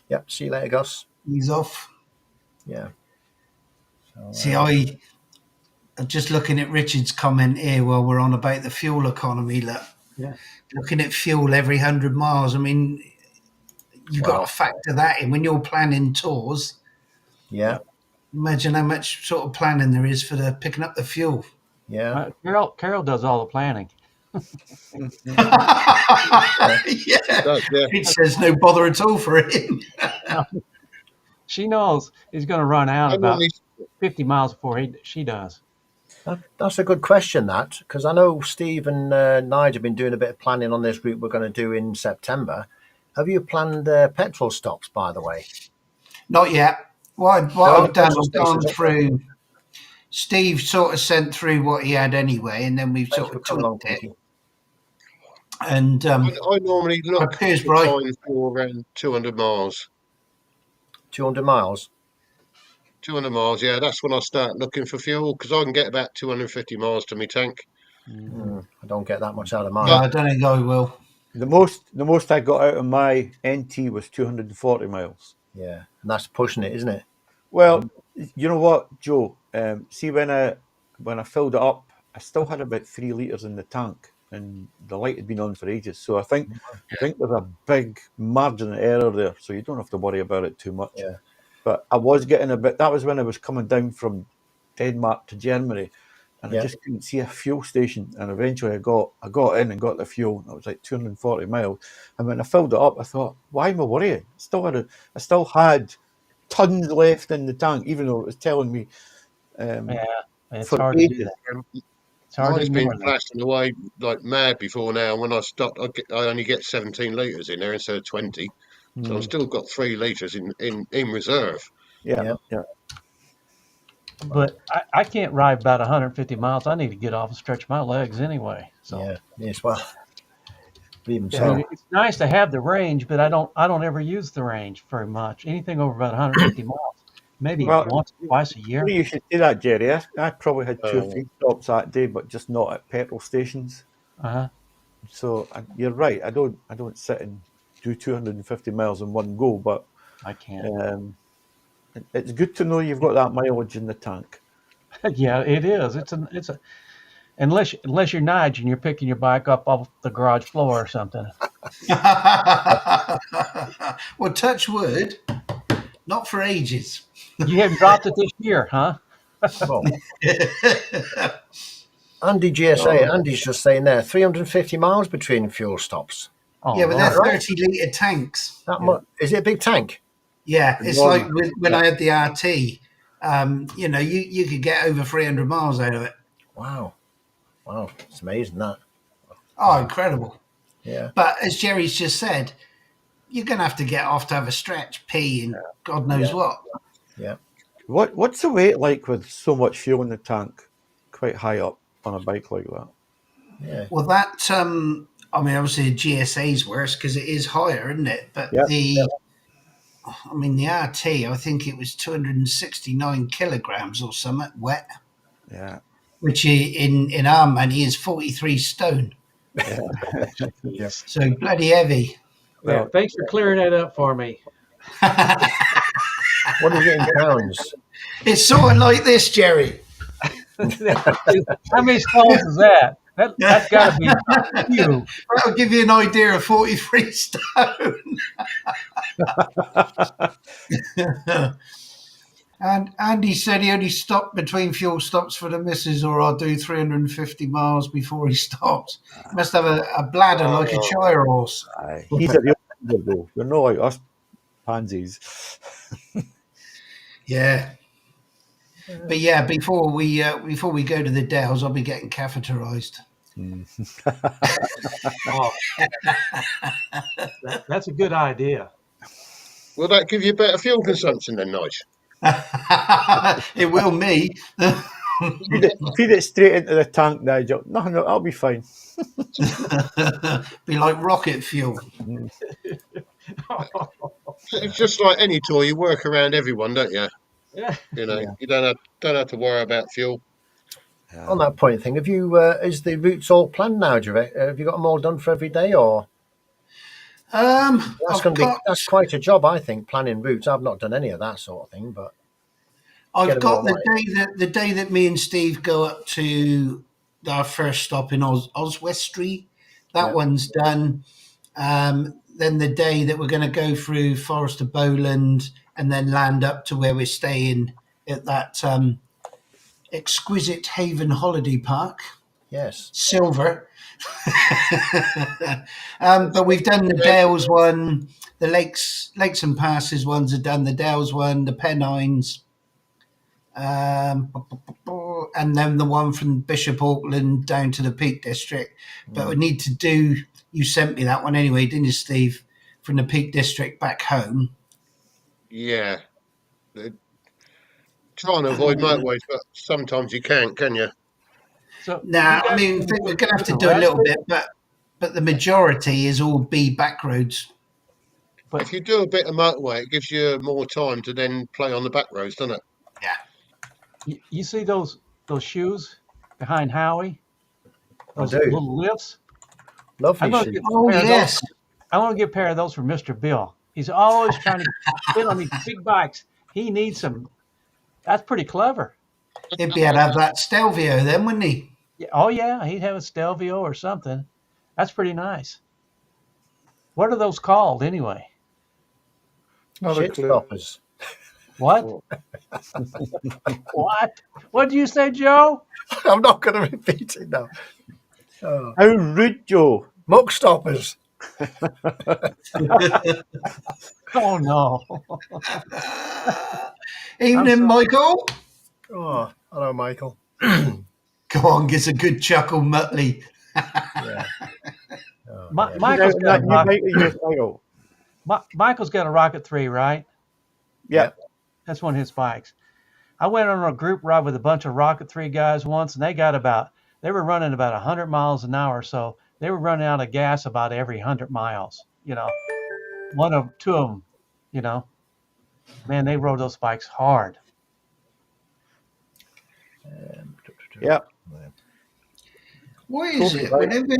Yep. See you later, Gus. He's off. Yeah. So, see, I'm just looking at Richard's comment here while we're on about the fuel economy. Look, looking at fuel every 100 miles. I mean, you've got to factor that in when you're planning tours. Yeah. Imagine how much sort of planning there is for picking up the fuel. Yeah. Carol does all the planning. It says no bother at all for him. She knows he's going to run out about 50 miles before she does. That's a good question, that, because I know Steve and Nigel have been doing a bit of planning on this route we're going to do in September. Have you planned petrol stops, by the way? Not yet. What I've done, I've gone through. Steve sort of sent through what he had anyway, and then we've sort of tweaked it. And I normally look for time for around 200 miles. 200 miles? 200 miles, yeah. That's when I start looking for fuel, because I can get about 250 miles to my tank. I don't get that much out of mine. No, I don't think I will. The most I got out of my NT was 240 miles. Yeah, and that's pushing it, isn't it? Well, you know what, Joe? See, when I filled it up, I still had about 3 litres in the tank, and the light had been on for ages. So I think there's a big margin of error there, so you don't have to worry about it too much. Yeah. But I was getting a bit. That was when I was coming down from Denmark to Germany, and I just couldn't see a fuel station. And eventually, I got in and got the fuel. And it was like 240 miles. And when I filled it up, I thought, why am I worrying? I still had tons left in the tank, even though it was telling me. It's hard to do that. It's hard Mine's been blasting away like mad before now. When I stopped, I only get 17 litres in there instead of 20. So I've still got 3 litres in reserve. Yeah. But I can't ride about 150 miles. I need to get off and stretch my legs anyway. So yes, well, even so. It's nice to have the range, but I don't ever use the range very much. Anything over about 150 miles, maybe once or twice a year. You should do that, Jerry. I probably had 2 or 3 stops that day, but just not at petrol stations. So you're right. I don't sit and do 250 miles in one go, but I can't. It's good to know you've got that mileage in the tank. Yeah, it is. It's a unless you're Nige and you're picking your bike up off the garage floor or something. Well, touch wood, not for ages. You haven't dropped it this year, huh? Andy GSA, Andy's just saying there, 350 miles between fuel stops. Yeah, but they're 30-litre tanks. Is it a big tank? Yeah, it's like enormous. when I had the RT. You could get over 300 miles out of it. Wow, it's amazing that. Oh, incredible! Yeah. But as Jerry's just said, you're going to have to get off to have a stretch, pee, and God knows what. Yeah. What's the weight like with so much fuel in the tank, quite high up on a bike like that? Yeah. Well, that obviously the GSA is worse because it is higher, isn't it? But the RT, I think it was 269 kilograms or something wet. Yeah. Which in our money is 43 stone. Yeah. So bloody heavy. Yeah, thanks for clearing that up for me. What is it in pounds? It's sort of like this, Jerry. How many stalls is that? That's got to be few. That'll give you an idea of 43 stone. And Andy said he only stopped between fuel stops for the missus, or I'll do 350 miles before he stops. He must have a bladder like a Shire horse. He's a real though. You're not like us pansies. Yeah. But yeah, before we go to the Dells, I'll be getting catheterized. Oh, that's a good idea. Will that give you better fuel consumption then, Nige? It will me. Feed it straight into the tank, Nigel. No, I'll be fine. Be like rocket fuel. It's just like any tour, you work around everyone, don't you? Yeah. You don't have to worry about fuel. On that point thing, have you is the routes all planned now? Have you got them all done for every day, or that's quite a job, I think, planning routes. I've not done any of that sort of thing, but I've got the day that me and Steve go up to our first stop in Oswestry. That one's done. Then the day that we're going to go through Forest of Bowland and then land up to where we're staying at that exquisite Haven Holiday Park. Yes. Silver. But we've done the Dales one, the Lakes and Passes ones are done, the Dales one, the Pennines, and then the one from Bishop Auckland down to the Peak District. But we need to do, you sent me that one anyway, didn't you, Steve, from the Peak District back home? Yeah. Trying to avoid motorways, but sometimes you can't, can you? So I think we're going to have to do a little bit, but the majority is all B back roads. But if you do a bit of motorway, it gives you more time to then play on the back roads, doesn't it? Yeah. You see those shoes behind Howie? Those I do. little lifts? Lovely shoes. Yes. I want to get a pair of those for Mr. Bill. He's always trying to fit on these big bikes. He needs some. That's pretty clever. He'd be able to have that Stelvio then, wouldn't he? Yeah, oh, yeah. He'd have a Stelvio or something. That's pretty nice. What are those called anyway? Shit stoppers. What? What? What did you say, Joe? I'm not going to repeat it now. Oh. How rude, Joe. Muck stoppers. Oh, no. Evening, Michael. Oh, hello, Michael. Go on, gets a good chuckle, Muttley. Yeah. Michael's got a Rocket 3, right? Yeah. That's one of his bikes. I went on a group ride with a bunch of Rocket 3 guys once, and they were running about 100 miles an hour. So they were running out of gas about every 100 miles, two of them, man, they rode those bikes hard. Yeah. What is it? Whenever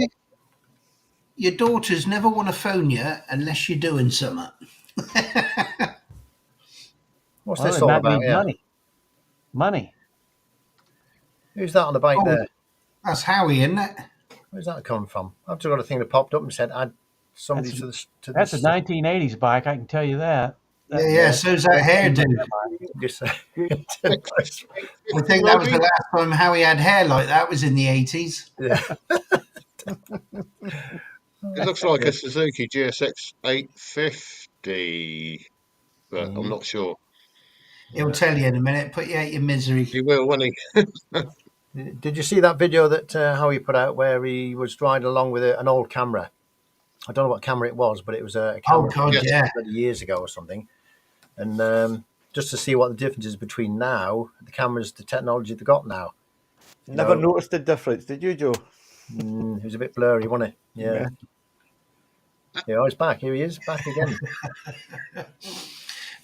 your daughters never want to phone you unless you're doing something. What's this all about? Yeah. Money. Who's that on the bike there? That's Howie, isn't it? Where's that come from? I've just got a thing that popped up and said add somebody to this. That's a 1980s bike, I can tell you that. Yeah, so's that hairdo. I think that was the last time Howie had hair like that was in the 80s. Yeah. It looks like a Suzuki GSX 850. but I'm not sure. He'll tell you in a minute. Put you out your misery. He will, won't he? Did you see that video that Howie put out where he was riding along with an old camera? I don't know what camera it was, but it was a camera God, Yes. yeah. 30 years ago or something. And just to see what the difference is between now, the cameras, the technology they've got now. Never noticed the difference, did you, Joe? It was a bit blurry, wasn't it? Yeah. Yeah, he's back. Here he is, back again.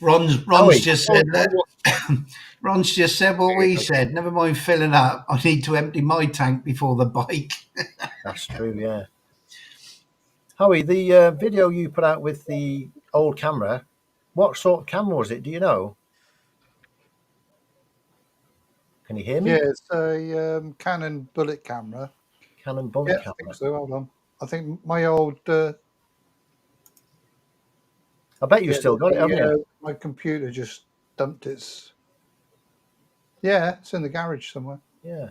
Ron's just said that. Ron's just said what we said. Never mind filling up. I need to empty my tank before the bike. That's true, yeah. Howie, the video you put out with the old camera, what sort of camera was it? Do you know? Can you hear me? Yeah, it's a Canon bullet camera. Canon bullet Yeah, camera. I think so. Hold on. I think my old. I bet you still got it, haven't you? My computer just dumped its. Yeah, it's in the garage somewhere. Yeah.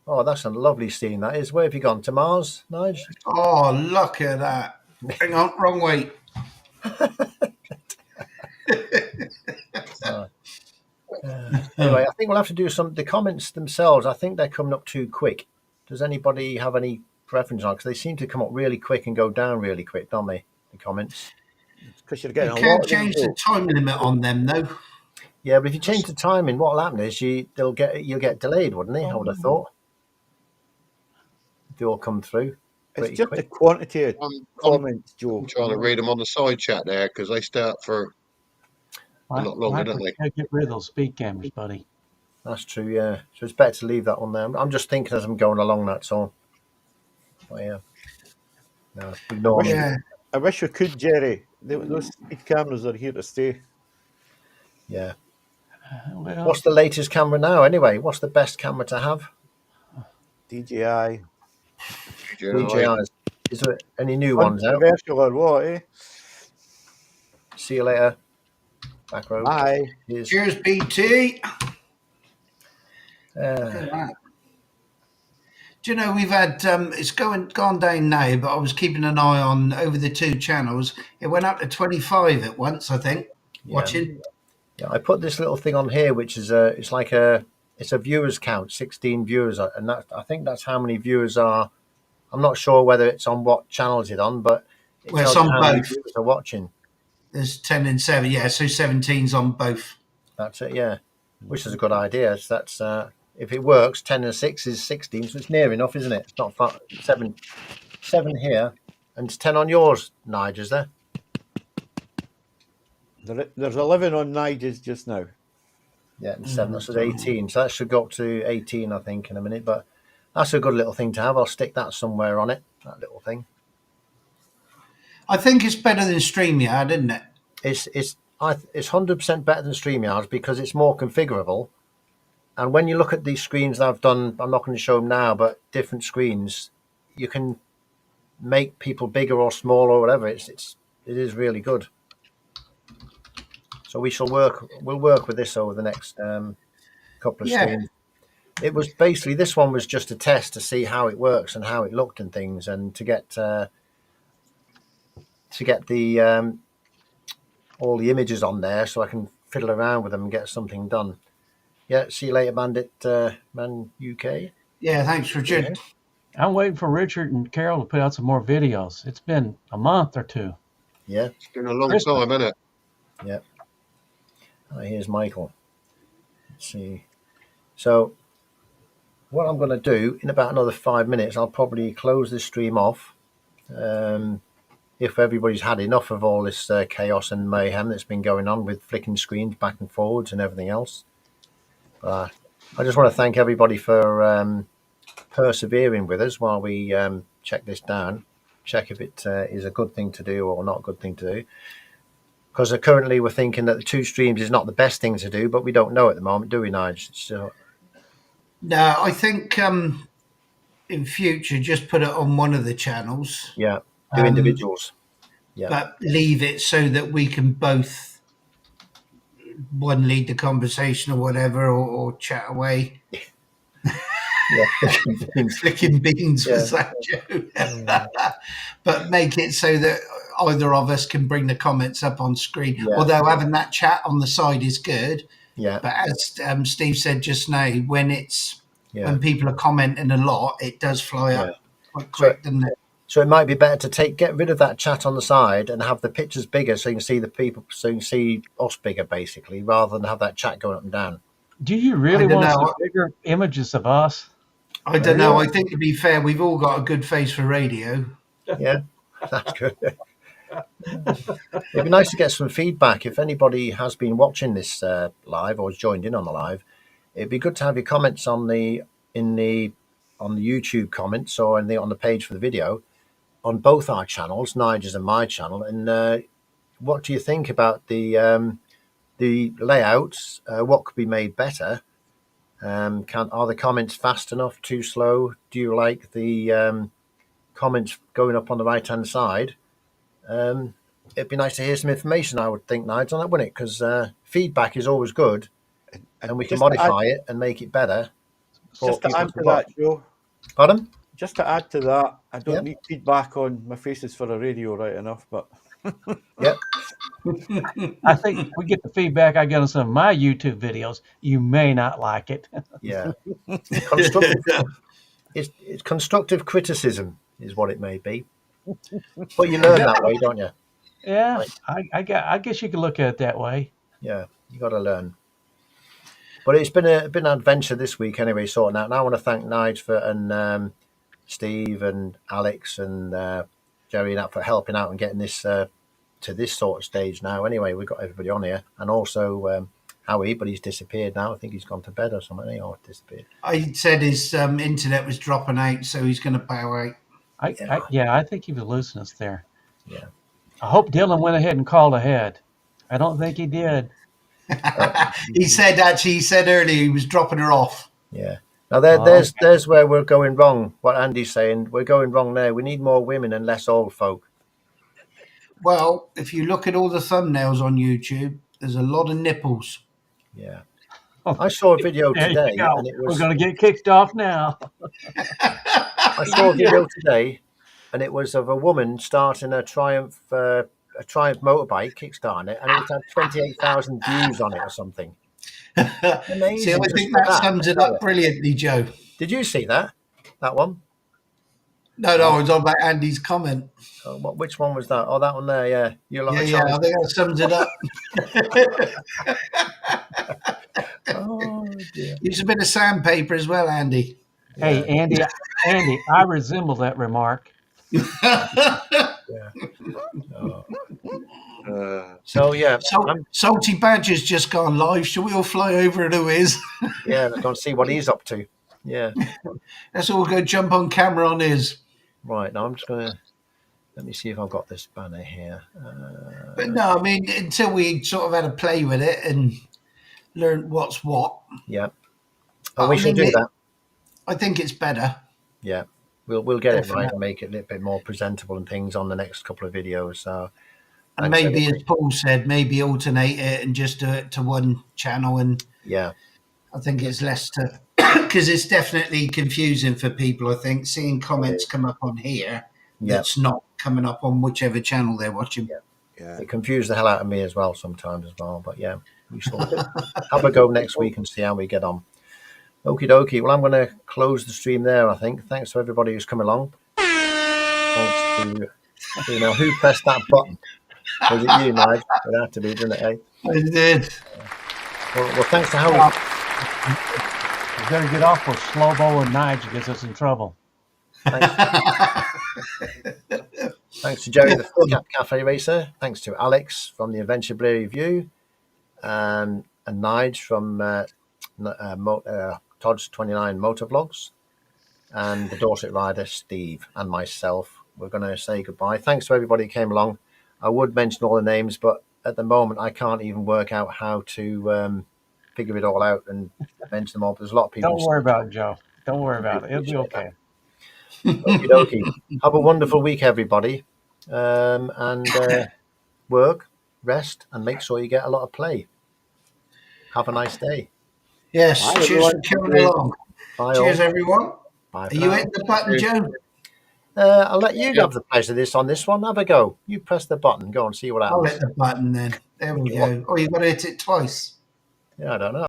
Oh, that's a lovely scene, that is. Where have you gone? To Mars, Nige? Oh, look at that. Hang on, wrong way. Anyway, I think we'll have to do the comments themselves. I think they're coming up too quick. Does anybody have any preference on it? Because they seem to come up really quick and go down really quick, don't they? The comments. Because you're getting You a lot can't of them, change Joe. the time limit on them, though. Yeah, but if you change the timing, what'll happen is you'll get delayed, wouldn't they? I would have thought. They all come through. It's pretty just quick. the quantity of I'm comments, Joe. trying to read them on the side chat there because they start for a lot longer, don't they? Get rid of those speed cameras, buddy. That's true, yeah. So it's better to leave that on there. I'm just thinking as I'm going along, that's all. But yeah. No, ignore me. Yeah. I wish we could, Jerry. Those speed cameras are here to stay. Yeah. Well, What's the latest camera now, anyway? What's the best camera to have? DJI. DJIs. Is there any new ones out? Controversial or what, eh? See you later. Back row. Bye. Cheers, BT. Uh, Do you know we've had it's gone down now, but I was keeping an eye on over the two channels. It went up to 25 at once, I think. Watching. Yeah, I put this little thing on here, which is it's a viewers count, 16 viewers, and that I think that's how many viewers are. I'm not sure whether it's on what channel is it on, but It's on how many both. viewers are watching. There's 10 and 7, yeah, so 17's on both. That's it, yeah. Which is a good idea. So that's if it works, 10 and 6 is 16, so it's near enough, isn't it? It's not far. 7 here, and it's 10 on yours, Nige, is there? There's 11 on Nigel's just now. Yeah, and 7, so 18. So that should go up to 18, I think, in a minute. But that's a good little thing to have. I'll stick that somewhere on it, that little thing. I think it's better than StreamYard, isn't it? It's 100% better than StreamYard because it's more configurable. And when you look at these screens that I've done, I'm not going to show them now, but different screens, you can make people bigger or smaller or whatever. It is really good. So we'll work with this over the next couple of streams. It was basically, this one was just a test to see how it works and how it looked and things, and to get the all the images on there so I can fiddle around with them and get something done. Yeah, see you later, Man UK. Yeah, thanks, Richard. I'm waiting for Richard and Carol to put out some more videos. It's been a month or two. Yeah. It's been a long time, hasn't it? Yeah. Here's Michael. Let's see. So what I'm going to do in about another 5 minutes, I'll probably close this stream off. If everybody's had enough of all this chaos and mayhem that's been going on with flicking screens back and forwards and everything else. I just want to thank everybody for persevering with us while we check this down, check if it is a good thing to do or not a good thing to do. Because currently we're thinking that the two streams is not the best thing to do, but we don't know at the moment, do we, Nige? So, no, I think in future just put it on one of the channels. Yeah, do individuals. Yeah, but leave it so that we can both one lead the conversation or whatever, or chat away. Yeah, flicking beans with that joke. But make it so that either of us can bring the comments up on screen. Yeah. Although having that chat on the side is good. Yeah. But as Steve said just now, when people are commenting a lot, it does fly up quite quick, doesn't it? So it might be better to get rid of that chat on the side and have the pictures bigger, so you can see the people, so you can see us bigger, basically, rather than have that chat going up and down. Do you really want some bigger images of us? I don't know. I think, to be fair, we've all got a good face for radio. Yeah, that's good. It'd be nice to get some feedback. If anybody has been watching this live or has joined in on the live, it'd be good to have your comments on the YouTube comments or on the page for the video on both our channels, Nigel's and my channel. And what do you think about the layouts? What could be made better? Are the comments fast enough? Too slow? Do you like the comments going up on the right hand side? It'd be nice to hear some information, I would think, Nigel, on that, wouldn't it? Because feedback is always good, and we can modify it and make it better. Just to add to that, Joe. Pardon? Just to add to that, I don't need feedback on my faces for a radio right enough, but yep. I think we get the feedback I get on some of my YouTube videos. You may not like it. Yeah. It's constructive criticism is what it may be. But you learn that way, don't you? Yeah, I guess you could look at it that way. Yeah, you got to learn. But it's been an adventure this week anyway, sorting out. And I want to thank Nigel and Steve and Alex and Jerry and that for helping out and getting this to this sort of stage now. Anyway, we've got everybody on here, and also Howie, but he's disappeared now. I think he's gone to bed or something. Or disappeared. I said his internet was dropping out, so he's going to bow out. I think he was losing us there. Yeah. I hope Dylan went ahead and called ahead. I don't think he did. He said earlier he was dropping her off. Yeah. Now there's where we're going wrong. What Andy's saying, we're going wrong there. We need more women and less old folk. Well, if you look at all the thumbnails on YouTube, there's a lot of nipples. Yeah. I saw a video today, and it was. We're going to get kicked off now. I saw a video today, and it was of a woman starting a Triumph motorbike, kickstarting it, and it had 28,000 views on it or something. Amazing. See, I think that sums it up brilliantly, Joe. Did you see that one? No, I was on about Andy's comment. Oh, which one was that? Oh, that one there, yeah. I think that sums it up. Oh, dear. Use a bit of sandpaper as well, Andy. Hey, Andy, I resemble that remark. Salty Badger's just gone live. Shall we all fly over and who is? Yeah, let's go and see what he's up to. Yeah. Let's all go jump on camera on his. Right, now I'm just going to... Let me see if I've got this banner here. But no, I mean, until we sort of had a play with it and learn what's what. Yeah. And we should do that. I think it's better. Yeah. We'll get it right and make it a little bit more presentable and things on the next couple of videos. So, and maybe, as Paul said, maybe alternate it and just do it to one channel. And yeah, I think it's less to, because it's definitely confusing for people. I think seeing comments come up on here that's not coming up on whichever channel they're watching. Yeah. It confused the hell out of me as well sometimes as well. But yeah, we shall have a go next week and see how we get on. Okie dokie. Well, I'm going to close the stream there, I think. Thanks to everybody who's come along. Thanks to, who pressed that button? Was it you, Nigel? It had to be, didn't it, eh? I did. Well, thanks to Howie. We're going to get off with Slobo and Nigel gets us in trouble. Thanks to Jerry, the Full Cap Cafe Racer. Thanks to Alex from the Adventure Blurry Review. And Nigel from... Tojj29 Motovlogs, and the Dorset Rider Steve and myself. We're going to say goodbye. Thanks to everybody who came along. I would mention all the names, but at the moment I can't even work out how to figure it all out and mention them all. There's a lot of people. Don't worry about it, Joe. Don't worry about it. It'll be okay. Okie dokie. Have a wonderful week, everybody, and work, rest, and make sure you get a lot of play. Have a nice day. Yes, bye, cheers for coming along. Bye Cheers, all. everyone. Bye. Are you hitting the button, Joe? I'll let you have the pleasure of this on this one. Have a go. You press the button. Go and see what I'll happens. hit the button then. There we go. Oh, you've got to hit it twice. Yeah, I don't know.